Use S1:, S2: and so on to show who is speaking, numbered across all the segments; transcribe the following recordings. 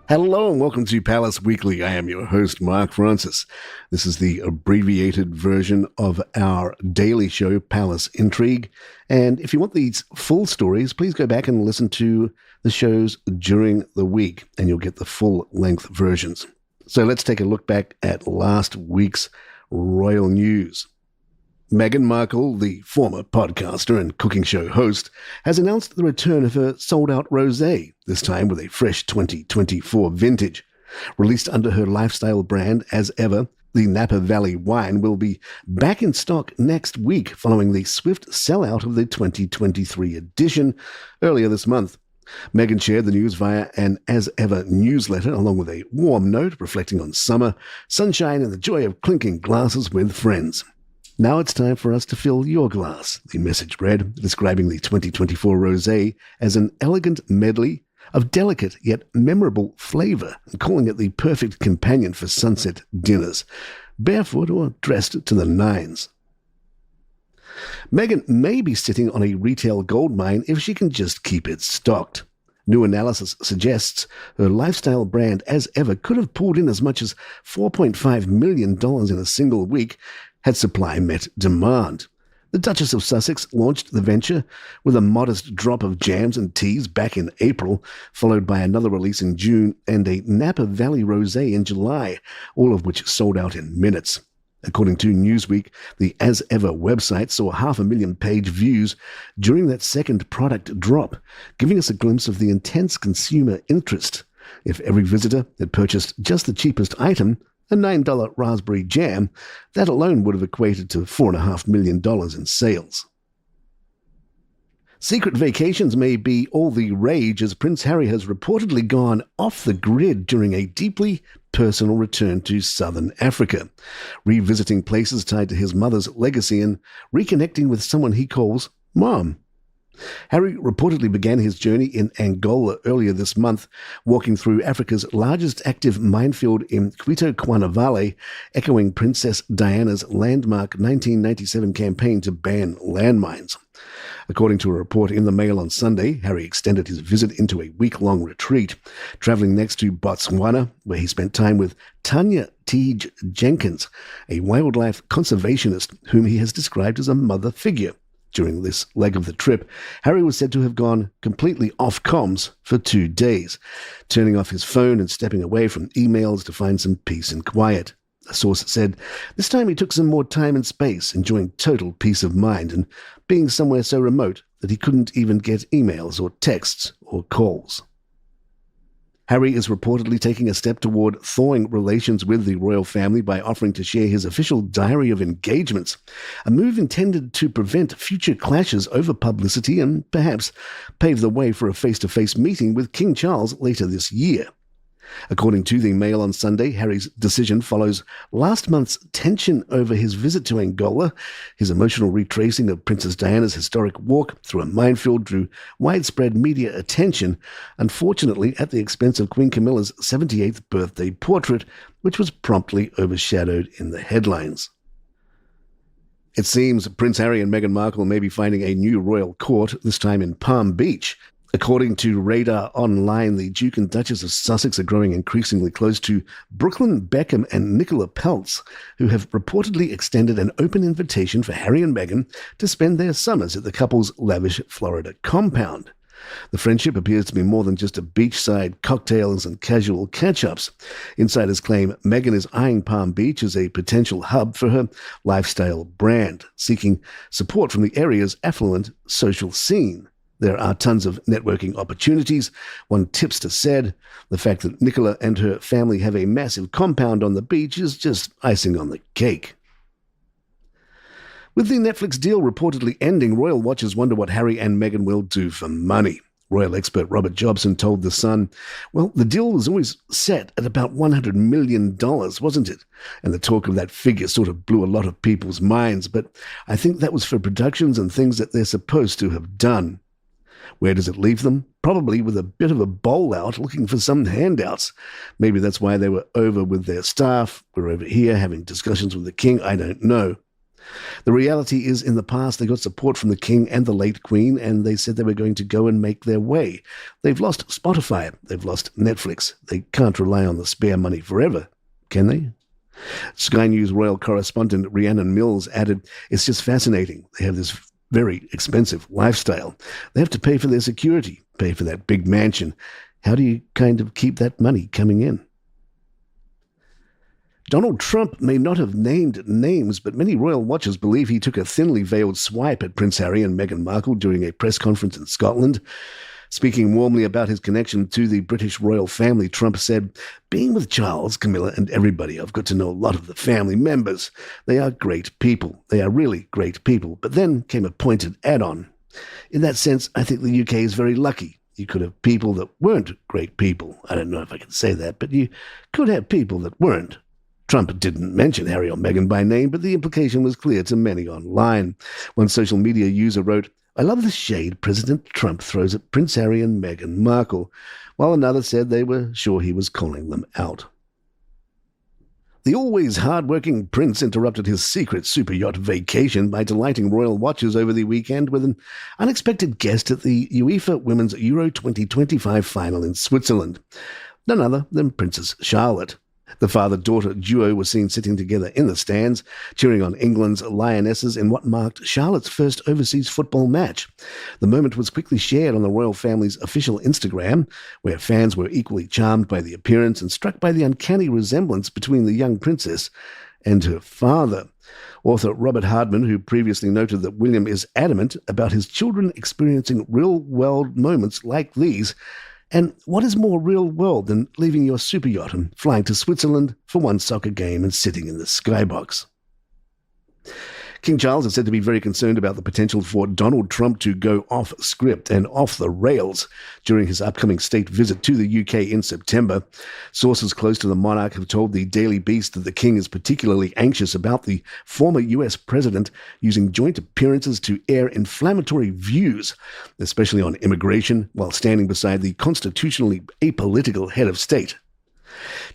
S1: Hello and welcome to Palace Weekly. I am your host, Mark Francis. This is the abbreviated version of our daily show, Palace Intrigue. And if you want these full stories, please go back and listen to the shows during the week, and you'll get the full-length versions. So let's take a look back at last week's royal news. Meghan Markle, the former podcaster and cooking show host, has announced the return of her sold-out rosé, this time with a fresh 2024 vintage. Released under her lifestyle brand as ever, the Napa Valley wine will be back in stock next week following the swift sellout of the 2023 edition earlier this month. Meghan shared the news via an as-ever newsletter along with a warm note reflecting on summer, sunshine and the joy of clinking glasses with friends. Now it's time for us to fill your glass, the message read, describing the 2024 rosé as an elegant medley of delicate yet memorable flavor, and calling it the perfect companion for sunset dinners, barefoot or dressed to the nines. Meghan may be sitting on a retail gold mine if she can just keep it stocked. New analysis suggests her lifestyle brand, as ever, could have pulled in as much as $4.5 million in a single week had supply met demand. The Duchess of Sussex launched the venture with a modest drop of jams and teas back in April, followed by another release in June and a Napa Valley rosé in July, all of which sold out in minutes. According to Newsweek, the As Ever website saw 500,000 page views during that second product drop, giving us a glimpse of the intense consumer interest. If every visitor had purchased just the cheapest item, a $9 raspberry jam, that alone would have equated to $4.5 million in sales. Secret vacations may be all the rage as Prince Harry has reportedly gone off the grid during a deeply personal return to southern Africa, revisiting places tied to his mother's legacy and reconnecting with someone he calls Mom. Harry reportedly began his journey in Angola earlier this month, walking through Africa's largest active minefield in Quito Cuanavale, echoing Princess Diana's landmark 1997 campaign to ban landmines. According to a report in the Mail on Sunday, Harry extended his visit into a week-long retreat, traveling next to Botswana, where he spent time with Tanya Teague Jenkins, a wildlife conservationist whom he has described as a mother figure. During this leg of the trip, Harry was said to have gone completely off comms for 2 days, turning off his phone and stepping away from emails to find some peace and quiet. A source said this time he took some more time and space, enjoying total peace of mind and being somewhere so remote that he couldn't even get emails or texts or calls. Harry is reportedly taking a step toward thawing relations with the royal family by offering to share his official diary of engagements, a move intended to prevent future clashes over publicity and perhaps pave the way for a face-to-face meeting with King Charles later this year. According to the Mail on Sunday, Harry's decision follows last month's tension over his visit to Angola. His emotional retracing of Princess Diana's historic walk through a minefield drew widespread media attention, unfortunately at the expense of Queen Camilla's 78th birthday portrait, which was promptly overshadowed in the headlines. It seems Prince Harry and Meghan Markle may be finding a new royal court, this time in Palm Beach. According to Radar Online, the Duke and Duchess of Sussex are growing increasingly close to Brooklyn Beckham and Nicola Peltz, who have reportedly extended an open invitation for Harry and Meghan to spend their summers at the couple's lavish Florida compound. The friendship appears to be more than just a beachside cocktails and casual catch-ups. Insiders claim Meghan is eyeing Palm Beach as a potential hub for her lifestyle brand, seeking support from the area's affluent social scene. There are tons of networking opportunities. One tipster said, the fact that Nicola and her family have a massive compound on the beach is just icing on the cake. With the Netflix deal reportedly ending, royal watchers wonder what Harry and Meghan will do for money. Royal expert Robert Jobson told The Sun, well, the deal was always set at about $100 million, wasn't it? And the talk of that figure sort of blew a lot of people's minds, but I think that was for productions and things that they're supposed to have done. Where does it leave them? Probably with a bit of a bowl out looking for some handouts. Maybe that's why they were over with their staff. We're over here having discussions with the king. I don't know. The reality is, in the past, they got support from the King and the late Queen, and they said they were going to go and make their way. They've lost Spotify. They've lost Netflix. They can't rely on the spare money forever, can they? Sky News royal correspondent Rhiannon Mills added, "It's just fascinating. They have this very expensive lifestyle. They have to pay for their security, pay for that big mansion. How do you kind of keep that money coming in?" Donald Trump may not have named names, but many royal watchers believe he took a thinly veiled swipe at Prince Harry and Meghan Markle during a press conference in Scotland. Speaking warmly about his connection to the British royal family, Trump said, "Being with Charles, Camilla, and everybody, I've got to know a lot of the family members. They are great people. They are really great people." But then came a pointed add-on. "In that sense, I think the UK is very lucky. You could have people that weren't great people. I don't know if I can say that, but you could have people that weren't." Trump didn't mention Harry or Meghan by name, but the implication was clear to many online. One social media user wrote, "I love the shade President Trump throws at Prince Harry and Meghan Markle," while another said they were sure he was calling them out. The always hard-working prince interrupted his secret super yacht vacation by delighting royal watchers over the weekend with an unexpected guest at the UEFA Women's Euro 2025 final in Switzerland. None other than Princess Charlotte. The father-daughter duo were seen sitting together in the stands, cheering on England's Lionesses in what marked Charlotte's first overseas football match. The moment was quickly shared on the royal family's official Instagram, where fans were equally charmed by the appearance and struck by the uncanny resemblance between the young princess and her father. Author Robert Hardman, who previously noted that William is adamant about his children experiencing real-world moments like these, and what is more real-world than leaving your super yacht and flying to Switzerland for one soccer game and sitting in the skybox? King Charles is said to be very concerned about the potential for Donald Trump to go off script and off the rails during his upcoming state visit to the UK in September. Sources close to the monarch have told the Daily Beast that the king is particularly anxious about the former US president using joint appearances to air inflammatory views, especially on immigration, while standing beside the constitutionally apolitical head of state.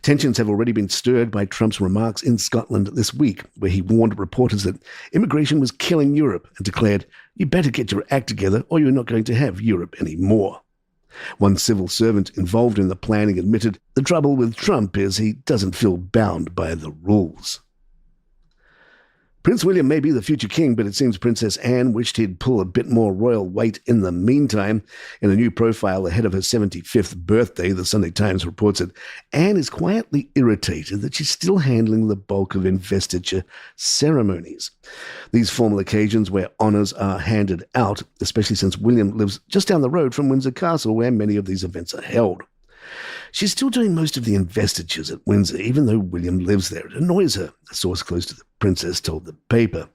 S1: Tensions have already been stirred by Trump's remarks in Scotland this week, where he warned reporters that immigration was killing Europe and declared, "You better get your act together or you're not going to have Europe anymore." One civil servant involved in the planning admitted, "The trouble with Trump is he doesn't feel bound by the rules." Prince William may be the future king, but it seems Princess Anne wished he'd pull a bit more royal weight in the meantime. In a new profile ahead of her 75th birthday, the Sunday Times reports that Anne is quietly irritated that she's still handling the bulk of investiture ceremonies. These formal occasions where honours are handed out, especially since William lives just down the road from Windsor Castle, where many of these events are held. She's still doing most of the investitures at Windsor, even though William lives there. It annoys her, a source close to the princess told the paper.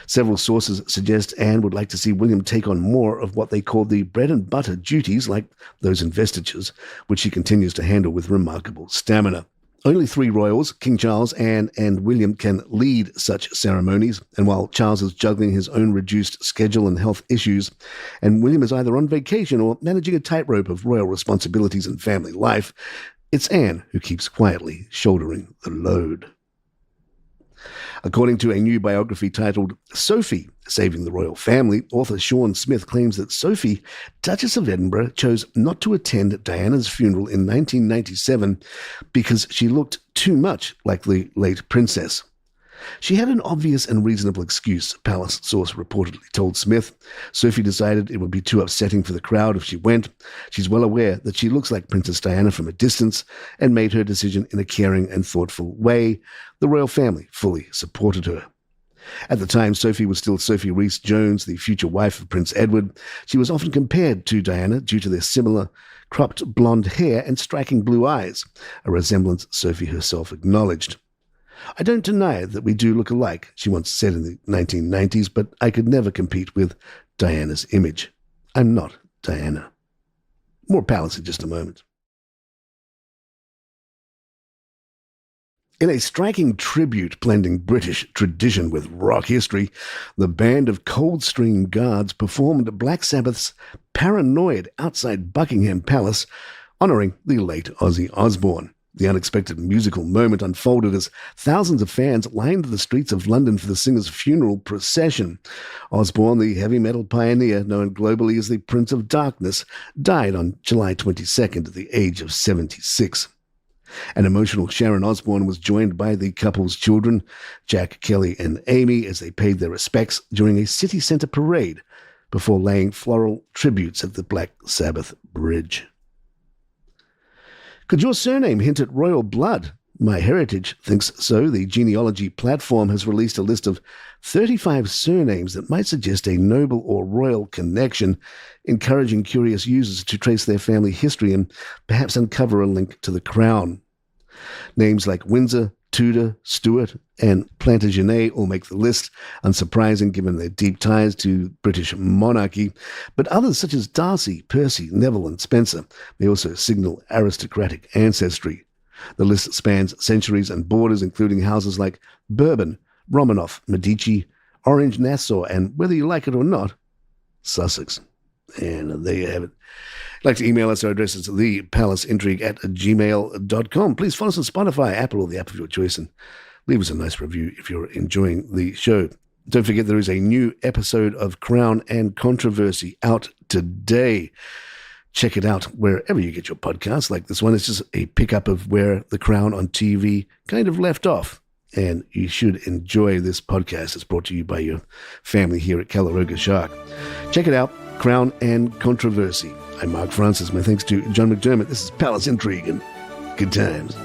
S1: Several sources suggest Anne would like to see William take on more of what they call the bread-and-butter duties, like those investitures, which he continues to handle with remarkable stamina. Only three royals, King Charles, Anne, and William, can lead such ceremonies, and while Charles is juggling his own reduced schedule and health issues, and William is either on vacation or managing a tightrope of royal responsibilities and family life, it's Anne who keeps quietly shouldering the load. According to a new biography titled Sophie, Saving the Royal Family, author Sean Smith claims that Sophie, Duchess of Edinburgh, chose not to attend Diana's funeral in 1997 because she looked too much like the late princess. She had an obvious and reasonable excuse, a palace source reportedly told Smith. Sophie decided it would be too upsetting for the crowd if she went. She's well aware that she looks like Princess Diana from a distance and made her decision in a caring and thoughtful way. The royal family fully supported her. At the time, Sophie was still Sophie Rhys-Jones, the future wife of Prince Edward. She was often compared to Diana due to their similar cropped blonde hair and striking blue eyes, a resemblance Sophie herself acknowledged. "I don't deny that we do look alike," she once said in the 1990s, "but I could never compete with Diana's image. I'm not Diana." More palace in just a moment. In a striking tribute blending British tradition with rock history, the band of Coldstream Guards performed Black Sabbath's Paranoid outside Buckingham Palace, honouring the late Ozzy Osbourne. The unexpected musical moment unfolded as thousands of fans lined the streets of London for the singer's funeral procession. Osbourne, the heavy metal pioneer known globally as the Prince of Darkness, died on July 22nd at the age of 76. An emotional Sharon Osbourne was joined by the couple's children, Jack, Kelly and Amy, as they paid their respects during a city centre parade before laying floral tributes at the Black Sabbath Bridge. Could your surname hint at royal blood? My Heritage thinks so. The genealogy platform has released a list of 35 surnames that might suggest a noble or royal connection, encouraging curious users to trace their family history and perhaps uncover a link to the crown. Names like Windsor, Tudor, Stuart, and Plantagenet all make the list, unsurprising given their deep ties to British monarchy, but others such as Darcy, Percy, Neville, and Spencer may also signal aristocratic ancestry. The list spans centuries and borders, including houses like Bourbon, Romanov, Medici, Orange Nassau, and whether you like it or not, Sussex. And there you have it. If you'd like to email us, our address is thepalaceintrigue@gmail.com. Please follow us on Spotify, Apple, or the app of your choice, and leave us a nice review if you're enjoying the show. Don't forget there is a new episode of Crown and Controversy out today. Check it out wherever you get your podcasts like this one. It's just a pickup of where The Crown on TV kind of left off. And you should enjoy this podcast. It's brought to you by your family here at Calaroga Shark. Check it out, Crown and Controversy. I'm Mark Francis. My thanks to John McDermott. This is Palace Intrigue, and good times.